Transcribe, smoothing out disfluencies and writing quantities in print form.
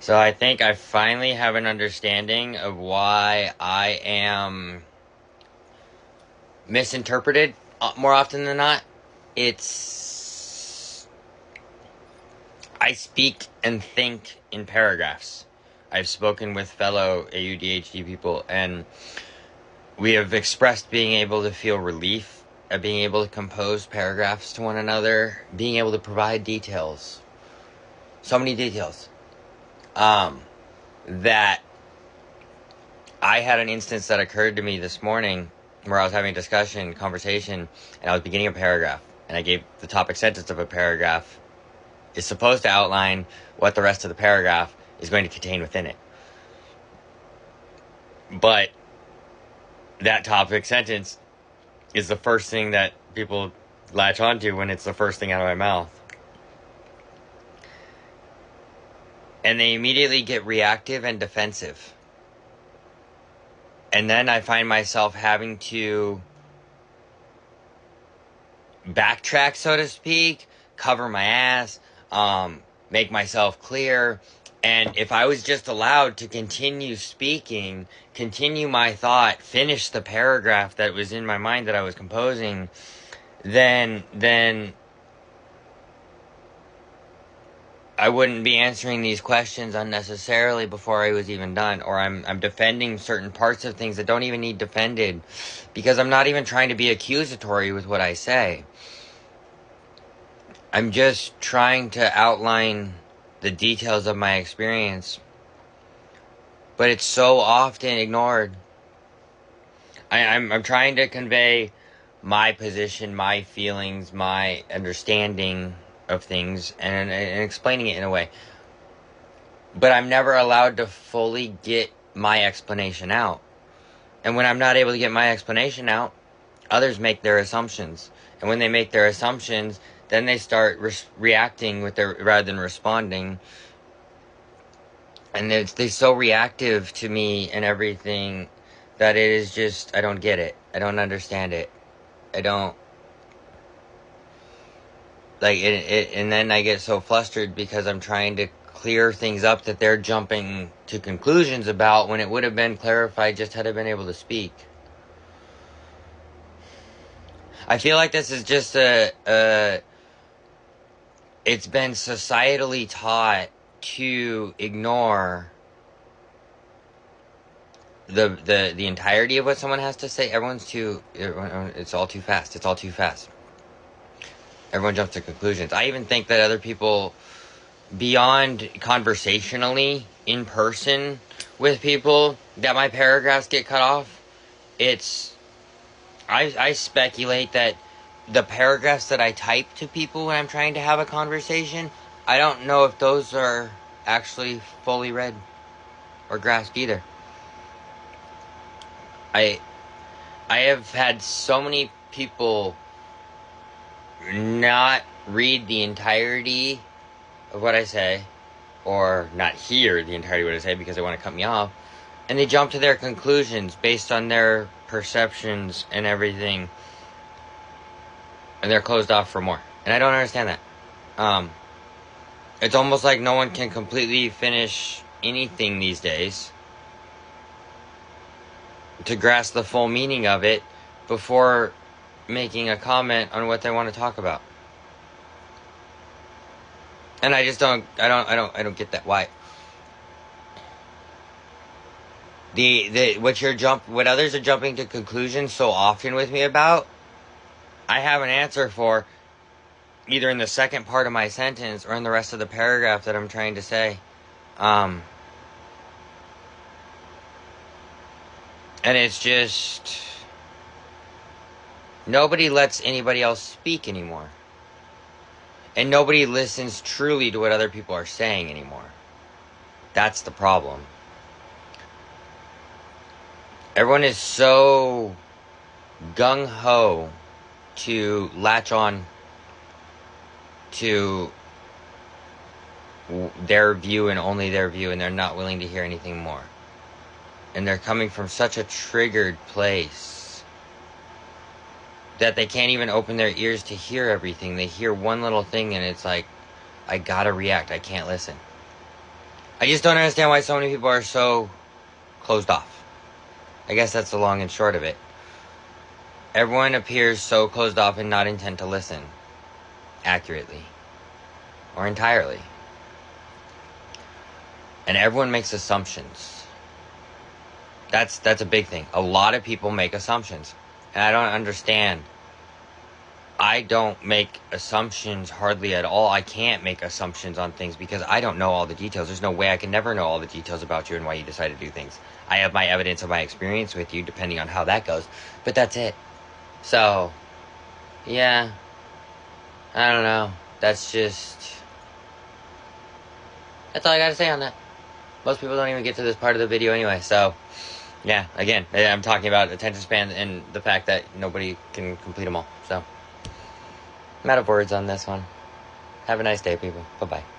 So I think I finally have an understanding of why I am misinterpreted more often than not. It's I speak and think in paragraphs. I've spoken with fellow AUDHD people, and we have expressed being able to feel relief at being able to compose paragraphs to one another, being able to provide details. So many details. That I had an instance that occurred to me this morning where I was having a conversation, and I was beginning a paragraph, and I gave the topic sentence of a paragraph is supposed to outline what the rest of the paragraph is going to contain within it. But that topic sentence is the first thing that people latch onto when it's the first thing out of my mouth. And they immediately get reactive and defensive. And then I find myself having to backtrack, so to speak, cover my ass, make myself clear. And if I was just allowed to continue speaking, continue my thought, finish the paragraph that was in my mind that I was composing, then I wouldn't be answering these questions unnecessarily before I was even done, or I'm defending certain parts of things that don't even need defended, because I'm not even trying to be accusatory with what I say. I'm just trying to outline the details of my experience, but it's so often ignored. I'm trying to convey my position, my feelings, my understanding of things, and explaining it in a way. But I'm never allowed to fully get my explanation out. And when I'm not able to get my explanation out, others make their assumptions. And when they make their assumptions, then they start reacting with their rather than responding. And they're so reactive to me and everything that it is just, I don't get it. I don't understand it. I don't like it, and then I get so flustered because I'm trying to clear things up that they're jumping to conclusions about, when it would have been clarified just had I been able to speak. I feel like this is just it's been societally taught to ignore the entirety of what someone has to say. It's all too fast. It's all too fast. Everyone jumps to conclusions. I even think that other people, beyond conversationally, in person with people, that my paragraphs get cut off. I speculate that the paragraphs that I type to people when I'm trying to have a conversation, I don't know if those are actually fully read or grasped either. I have had so many people not read the entirety of what I say, or not hear the entirety of what I say because they want to cut me off, and they jump to their conclusions based on their perceptions and everything, and they're closed off for more. And I don't understand that. It's almost like no one can completely finish anything these days to grasp the full meaning of it before making a comment on what they want to talk about. And I just don't get that. Why? What others are jumping to conclusions so often with me about, I have an answer for either in the second part of my sentence or in the rest of the paragraph that I'm trying to say. And it's just, nobody lets anybody else speak anymore. And nobody listens truly to what other people are saying anymore. That's the problem. Everyone is so gung-ho to latch on to their view and only their view, and they're not willing to hear anything more. And they're coming from such a triggered place that they can't even open their ears to hear everything. They hear one little thing and it's like, I gotta react, I can't listen. I just don't understand why so many people are so closed off. I guess that's the long and short of it. Everyone appears so closed off and not intent to listen accurately or entirely. And everyone makes assumptions. That's a big thing. A lot of people make assumptions. And I don't understand. I don't make assumptions hardly at all. I can't make assumptions on things because I don't know all the details. There's no way I can never know all the details about you and why you decide to do things. I have my evidence of my experience with you, depending on how that goes. But that's it. So, yeah. I don't know. That's all I gotta say on that. Most people don't even get to this part of the video anyway, so... Yeah, again, I'm talking about attention span and the fact that nobody can complete them all. So, I'm out of words on this one. Have a nice day, people. Bye-bye.